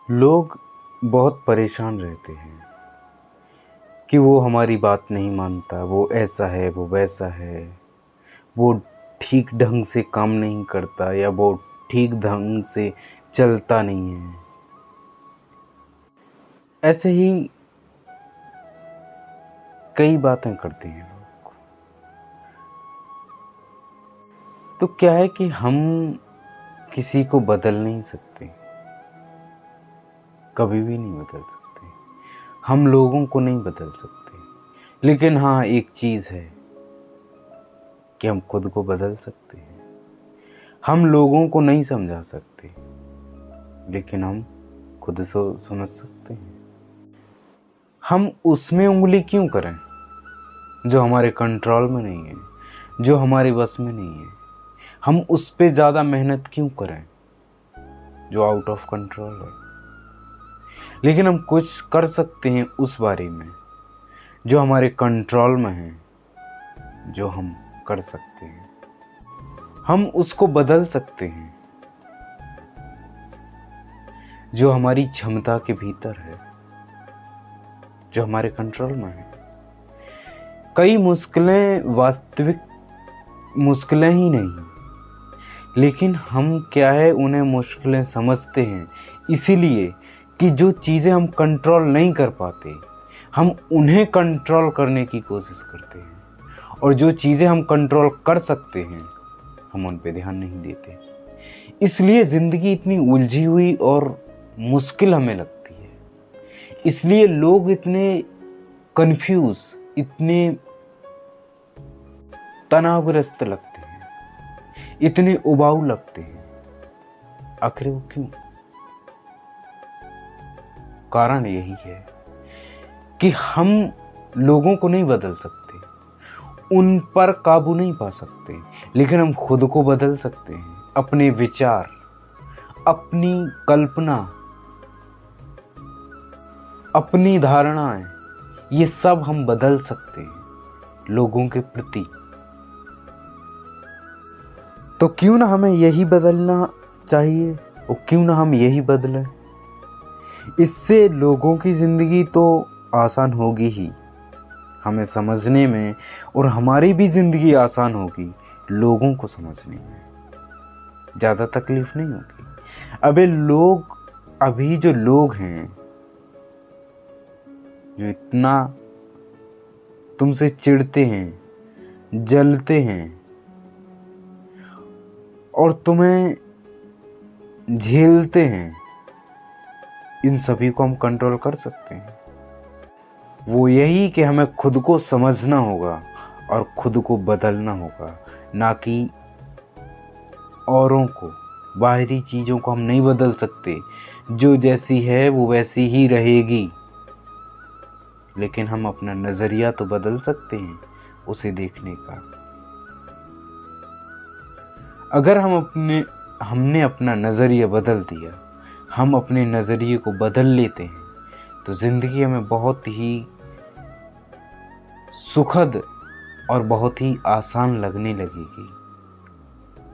लोग बहुत परेशान रहते हैं कि वो हमारी बात नहीं मानता, वो ऐसा है, वो वैसा है, वो ठीक ढंग से काम नहीं करता या वो ठीक ढंग से चलता नहीं है। ऐसे ही कई बातें करते हैं लोग। तो क्या है कि हम किसी को बदल नहीं सकते, कभी भी नहीं बदल सकते। हम लोगों को नहीं बदल सकते, लेकिन हाँ एक चीज़ है कि हम खुद को बदल सकते हैं। हम लोगों को नहीं समझा सकते, लेकिन हम खुद से समझ सकते हैं। हम उसमें उंगली क्यों करें जो हमारे कंट्रोल में नहीं है, जो हमारे बस में नहीं है। हम उस पे ज़्यादा मेहनत क्यों करें जो आउट ऑफ कंट्रोल है। लेकिन हम कुछ कर सकते हैं उस बारे में जो हमारे कंट्रोल में है, जो हम कर सकते हैं। हम उसको बदल सकते हैं जो हमारी क्षमता के भीतर है, जो हमारे कंट्रोल में है। कई मुश्किलें वास्तविक मुश्किलें ही नहीं, लेकिन हम क्या है उन्हें मुश्किलें समझते हैं, इसीलिए कि जो चीज़ें हम कंट्रोल नहीं कर पाते हम उन्हें कंट्रोल करने की कोशिश करते हैं, और जो चीज़ें हम कंट्रोल कर सकते हैं हम उन पे ध्यान नहीं देते। इसलिए ज़िंदगी इतनी उलझी हुई और मुश्किल हमें लगती है। इसलिए लोग इतने कंफ्यूज, इतने तनावग्रस्त लगते हैं, इतने उबाऊ लगते हैं। आखिर वो क्यों? कारण यही है कि हम लोगों को नहीं बदल सकते, उन पर काबू नहीं पा सकते, लेकिन हम खुद को बदल सकते हैं। अपने विचार, अपनी कल्पना, अपनी धारणाएं, ये सब हम बदल सकते हैं लोगों के प्रति। तो क्यों ना हमें यही बदलना चाहिए, और क्यों ना हम यही बदलें। इससे लोगों की ज़िंदगी तो आसान होगी ही हमें समझने में, और हमारी भी ज़िंदगी आसान होगी लोगों को समझने में। ज़्यादा तकलीफ नहीं होगी। अभी जो लोग हैं जो इतना तुमसे चिढ़ते हैं, जलते हैं और तुम्हें झेलते हैं, इन सभी को हम कंट्रोल कर सकते हैं। वो यही कि हमें खुद को समझना होगा और खुद को बदलना होगा, ना कि औरों को। बाहरी चीज़ों को हम नहीं बदल सकते, जो जैसी है वो वैसी ही रहेगी, लेकिन हम अपना नज़रिया तो बदल सकते हैं उसे देखने का। अगर हमने अपना नज़रिया बदल दिया, हम अपने नज़रिए को बदल लेते हैं, तो ज़िंदगी हमें बहुत ही सुखद और बहुत ही आसान लगने लगेगी।